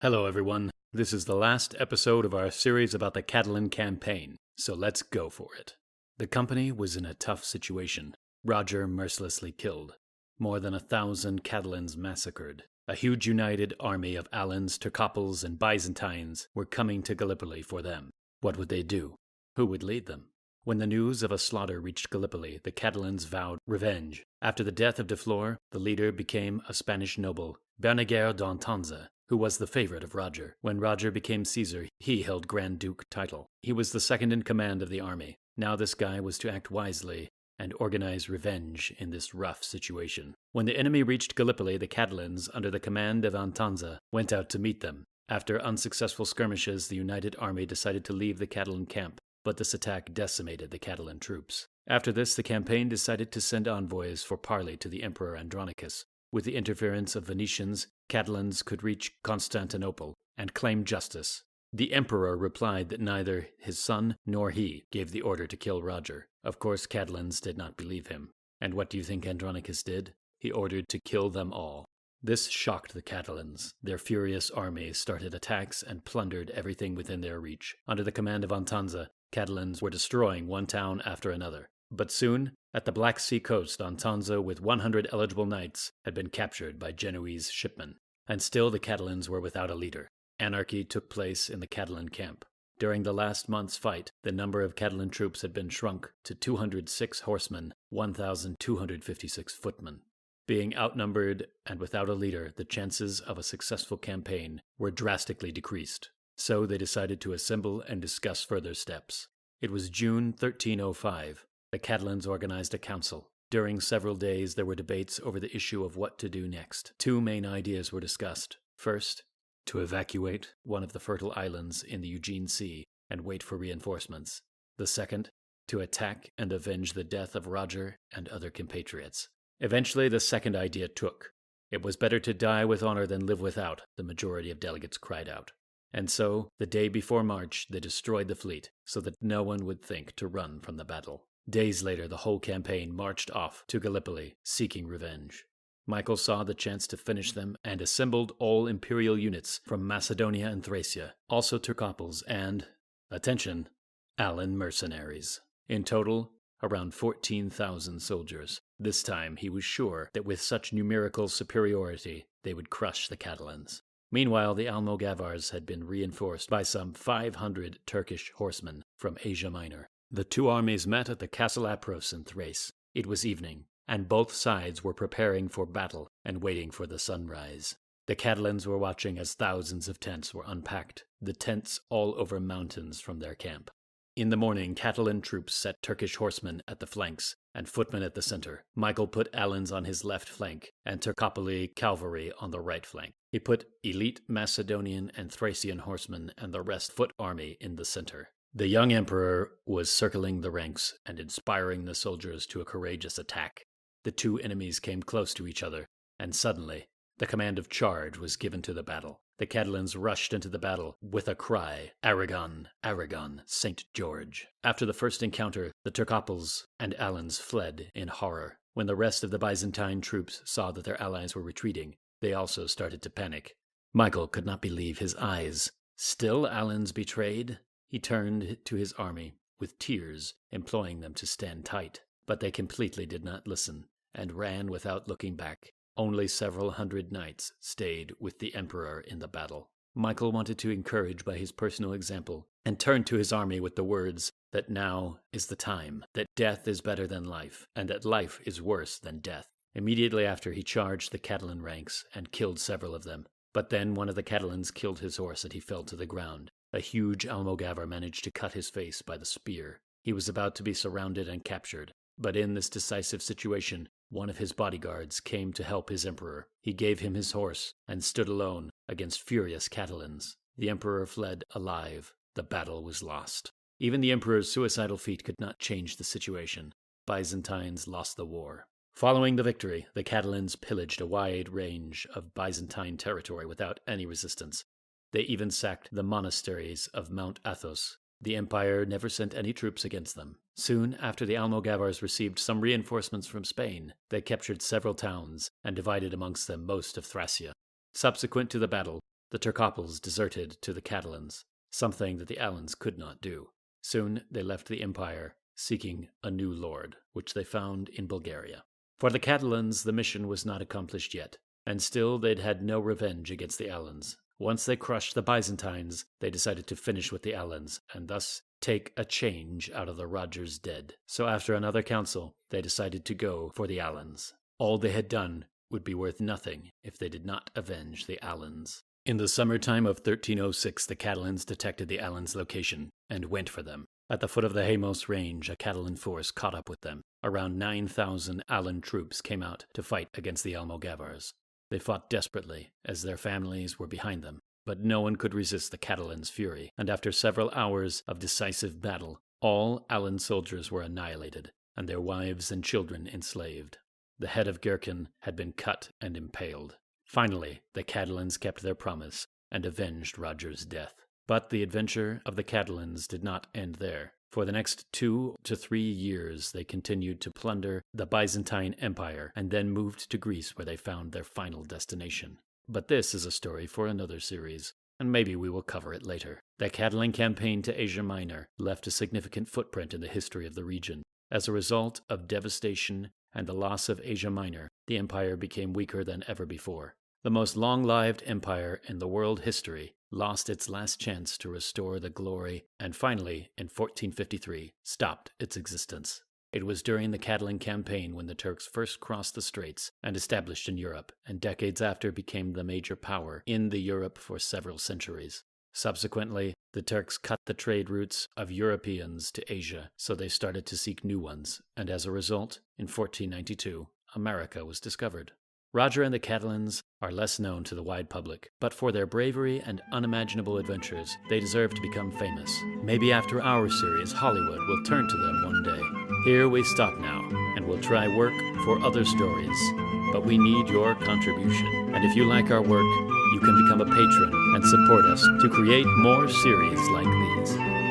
Hello everyone, this is the last episode of our series about the Catalan Campaign, so let's go for it. The company was in a tough situation. Rodger mercilessly killed. More than 1,000 Catalans massacred. A huge united army of Alans, Turcoples, and Byzantines were coming to Gallipoli for them. What would they do? Who would lead them? When the news of a slaughter reached Gallipoli, the Catalans vowed revenge. After the death of Flor, the leader became a Spanish noble, Bernager d'Antanza, who was the favorite of Rodger. When Rodger became Caesar, he held Grand Duke title. He was the second in command of the army. Now this guy was to act wisely and organize revenge in this rough situation. When the enemy reached Gallipoli, the Catalans, under the command of Antanza, went out to meet them. After unsuccessful skirmishes, the united army decided to leave the Catalan camp, but this attack decimated the Catalan troops. After this, the campaign decided to send envoys for parley to the Emperor Andronicus. With the interference of Venetians, Catalans could reach Constantinople and claim justice. The emperor replied that neither his son nor he gave the order to kill Rodger. Of course, Catalans did not believe him. And what do you think Andronicus did? He ordered to kill them all. This shocked the Catalans. Their furious army started attacks and plundered everything within their reach. Under the command of Antanza, Catalans were destroying one town after another. But soon, at the Black Sea coast, Antanza with 100 eligible knights had been captured by Genoese shipmen. And still the Catalans were without a leader. Anarchy took place in the Catalan camp. During the last month's fight, the number of Catalan troops had been shrunk to 206 horsemen, 1,256 footmen. Being outnumbered and without a leader, the chances of a successful campaign were drastically decreased. So they decided to assemble and discuss further steps. It was June 1305. The Catalans organized a council. During several days, there were debates over the issue of what to do next. Two main ideas were discussed. First, to evacuate one of the fertile islands in the Aegean Sea and wait for reinforcements. The second, to attack and avenge the death of Rodger and other compatriots. Eventually, the second idea took. It was better to die with honor than live without, the majority of delegates cried out. And so, the day before March, they destroyed the fleet so that no one would think to run from the battle. Days later, the whole campaign marched off to Gallipoli, seeking revenge. Michael saw the chance to finish them and assembled all imperial units from Macedonia and Thracia, also Turcoples and, attention, Alan mercenaries. In total, around 14,000 soldiers. This time, he was sure that with such numerical superiority, they would crush the Catalans. Meanwhile, the Almogavars had been reinforced by some 500 Turkish horsemen from Asia Minor. The two armies met at the Castle Apros in Thrace. It was evening, and both sides were preparing for battle and waiting for the sunrise. The Catalans were watching as thousands of tents were unpacked, the tents all over mountains from their camp. In the morning, Catalan troops set Turkish horsemen at the flanks and footmen at the center. Michael put Alans on his left flank and Turcopoli cavalry on the right flank. He put elite Macedonian and Thracian horsemen and the rest foot army in the center. The young emperor was circling the ranks and inspiring the soldiers to a courageous attack. The two enemies came close to each other, and suddenly, the command of charge was given to the battle. The Catalans rushed into the battle with a cry, Aragon, Aragon, St. George. After the first encounter, the Turcoples and Alans fled in horror. When the rest of the Byzantine troops saw that their allies were retreating, they also started to panic. Michael could not believe his eyes. Still Alans betrayed? He turned to his army, with tears, imploring them to stand tight. But they completely did not listen, and ran without looking back. Only several hundred knights stayed with the emperor in the battle. Michael wanted to encourage by his personal example, and turned to his army with the words that now is the time, that death is better than life, and that life is worse than death. Immediately after, he charged the Catalan ranks and killed several of them. But then one of the Catalans killed his horse and he fell to the ground. A huge Almogavar managed to cut his face by the spear. He was about to be surrounded and captured. But in this decisive situation, one of his bodyguards came to help his emperor. He gave him his horse and stood alone against furious Catalans. The emperor fled alive. The battle was lost. Even the emperor's suicidal feat could not change the situation. Byzantines lost the war. Following the victory, the Catalans pillaged a wide range of Byzantine territory without any resistance. They even sacked the monasteries of Mount Athos. The empire never sent any troops against them. Soon after the Almogavars received some reinforcements from Spain, they captured several towns and divided amongst them most of Thracia. Subsequent to the battle, The Turcoples deserted to the Catalans, something that the Alans could not do. Soon they left the empire, seeking a new lord, which they found in Bulgaria. For the Catalans, the mission was not accomplished yet, and still they'd had no revenge against the Alans. Once they crushed the Byzantines, they decided to finish with the Alans, and thus take a change out of the Rodgers dead. So after another council, they decided to go for the Alans. All they had done would be worth nothing if they did not avenge the Alans. In the summertime of 1306, the Catalans detected the Alans' location and went for them. At the foot of the Hemos range, a Catalan force caught up with them. Around 9,000 Alan troops came out to fight against the Almogavars. They fought desperately, as their families were behind them. But no one could resist the Catalans' fury, and after several hours of decisive battle, all Alan soldiers were annihilated, and their wives and children enslaved. The head of Gherkin had been cut and impaled. Finally, the Catalans kept their promise and avenged Rodger's death. But the adventure of the Catalans did not end there. For the next 2 to 3 years, they continued to plunder the Byzantine Empire and then moved to Greece, where they found their final destination. But this is a story for another series, and maybe we will cover it later. The Catalan Campaign to Asia Minor left a significant footprint in the history of the region. As a result of devastation and the loss of Asia Minor, the empire became weaker than ever before. The most long-lived empire in the world history lost its last chance to restore the glory and finally, in 1453, stopped its existence. It was during the Catalan Campaign when the Turks first crossed the straits and established in Europe, and decades after became the major power in the Europe for several centuries. Subsequently, the Turks cut the trade routes of Europeans to Asia, so they started to seek new ones, and as a result, in 1492, America was discovered. Rodger and the Catalans are less known to the wide public, but for their bravery and unimaginable adventures, they deserve to become famous. Maybe after our series, Hollywood will turn to them one day. Here we stop now, and we'll try work for other stories. But we need your contribution. And if you like our work, you can become a patron and support us to create more series like these.